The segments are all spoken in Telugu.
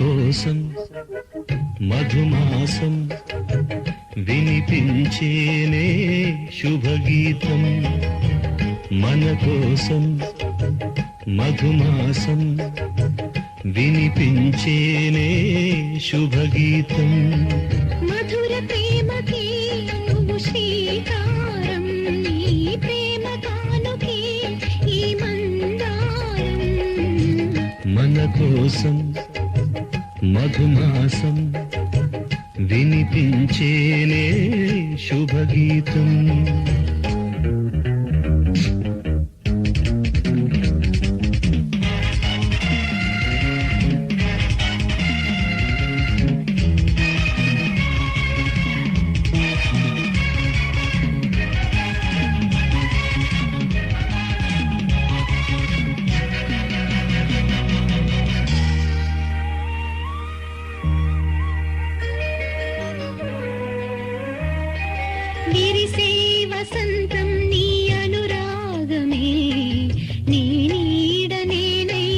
కోసం మధుమాసం వినిపించేనే శుభగీతం. మన కోసం మధుమాసం వినిపించేనే శుభగీతం. మధుర ప్రేమకి నువ్వు శ్రీకారం, నీ ప్రేమ కానుకే ఈ మందారం. మన కోసం మధుమాసం వినిపించేనే శుభగీతం. విరిసే వసంతం నీ అనురాగమే, నీ నీడ నేనై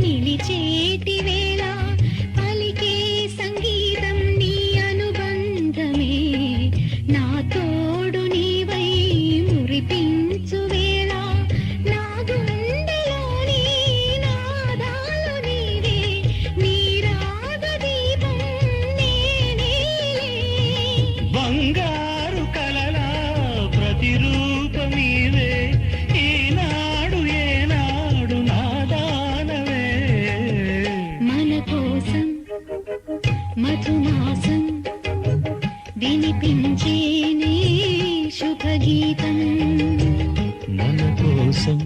నిలిచేటి వేళ. పలికే సంగీతం నీ అనుబంధమే, నా తోడు నీవై మురిపించు వేళ. నా గుండెలోని నాదాలు నీవే, నీ రాగ దీపం నేనే. బంగారు కలలా ప్రతిరూపమీవే, ఈనాడు ఏనాడు నాదానవే. మన కోసం మధుమాసం వినిపించేనే శుభగీతం. మన కోసం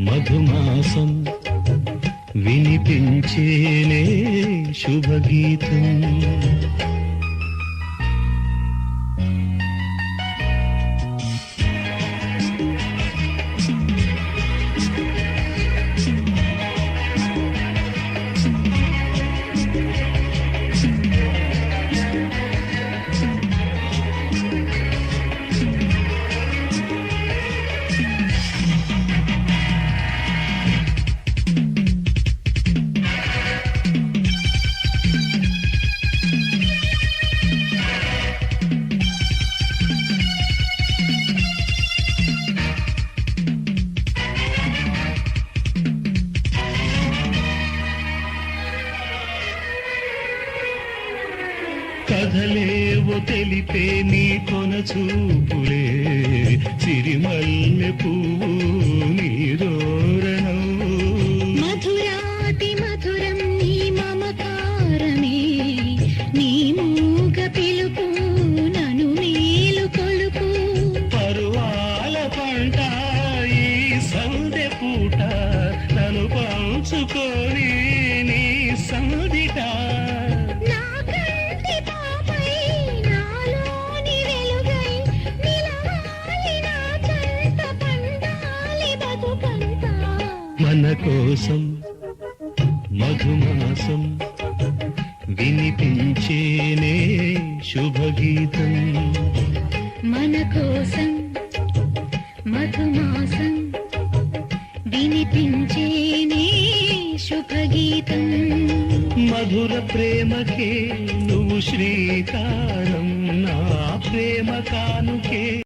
మధుమాసం వినిపించేనే శుభగీతం. కథలేవో తెలిపే నీ కొన చూపులే, సిరిమల్లె పువ్వు నీ దోరణం. మధురాతి మధురం నీ మమకారమే, నీ మూగ పిలుపు నను మేలు కొలుపు. పరువాల పంట ఈ సందె పూట, నన్ను పంచుకొని నీ సందిట. నా కంటి పాపై నాలోని వెలుగై నిలవాలి, నా చెంత పండాలి బతుకంతా. మన కోసం మధుమాసం వినిపించేనే శుభగీతం. మన కోసం మధుమాసం వినిపించేనే శుభగీతం. మధుర ప్రేమకే నువ్వు శ్రీకారం, నా ప్రేమ కానుకే